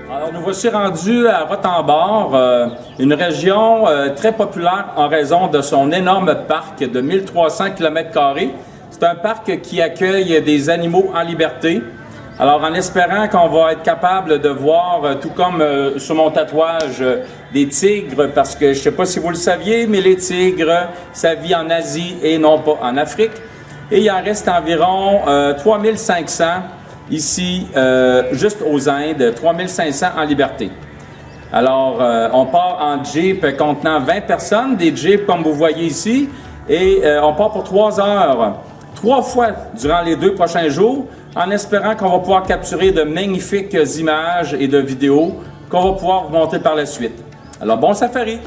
Alors, nous voici rendus à Rottenbord, une région très populaire en raison de son énorme parc de 1300 km². C'est un parc qui accueille des animaux en liberté. Alors, en espérant qu'on va être capable de voir, tout comme sur mon tatouage, des tigres, parce que je ne sais pas si vous le saviez, mais les tigres, ça vit en Asie et non pas en Afrique. Et il en reste environ 3500 ici, juste aux Indes, 3500 en liberté. Alors, on part en Jeep contenant 20 personnes, des Jeeps comme vous voyez ici, et on part pour 3 heures, 3 fois durant les 2 prochains jours, en espérant qu'on va pouvoir capturer de magnifiques images et de vidéos qu'on va pouvoir vous montrer par la suite. Alors, bon safari!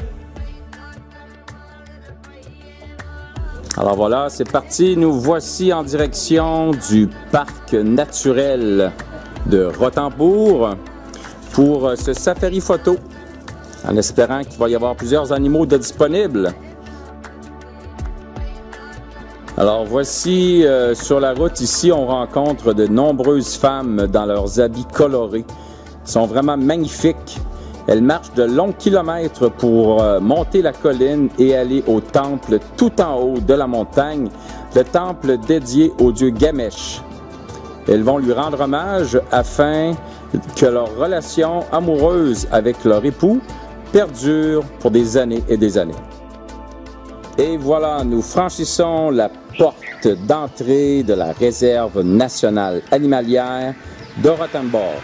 Alors voilà, c'est parti. Nous voici en direction du parc naturel de Rottenbord pour ce safari photo, en espérant qu'il va y avoir plusieurs animaux de disponibles. Alors voici sur la route ici, on rencontre de nombreuses femmes dans leurs habits colorés. Ils sont vraiment magnifiques. Elles marchent de longs kilomètres pour monter la colline et aller au temple tout en haut de la montagne, le temple dédié au dieu Ganesh. Elles vont lui rendre hommage afin que leur relation amoureuse avec leur époux perdure pour des années et des années. Et voilà, nous franchissons la porte d'entrée de la réserve nationale animalière de Rottenbord.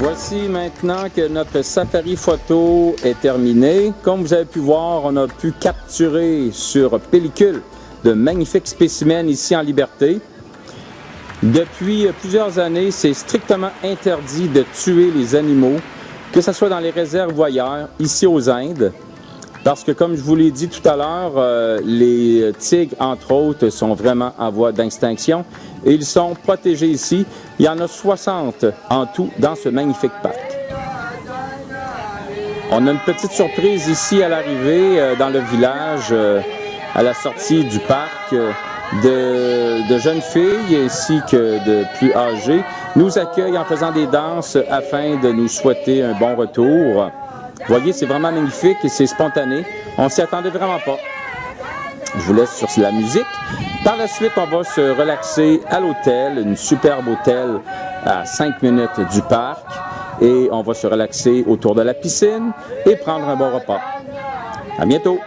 Voici maintenant que notre safari photo est terminé. Comme vous avez pu voir, on a pu capturer sur pellicule de magnifiques spécimens ici en liberté. Depuis plusieurs années, c'est strictement interdit de tuer les animaux, que ce soit dans les réserves ou ailleurs, ici aux Indes. Parce que, comme je vous l'ai dit tout à l'heure, les tigres, entre autres, sont vraiment en voie d'extinction et ils sont protégés ici. Il y en a 60 en tout dans ce magnifique parc. On a une petite surprise ici à l'arrivée, dans le village, à la sortie du parc, de jeunes filles ainsi que de plus âgées nous accueillent en faisant des danses afin de nous souhaiter un bon retour. Vous voyez, c'est vraiment magnifique et c'est spontané. On s'y attendait vraiment pas. Je vous laisse sur la musique. Par la suite, on va se relaxer à l'hôtel, une superbe hôtel à 5 minutes du parc. Et on va se relaxer autour de la piscine et prendre un bon repas. À bientôt!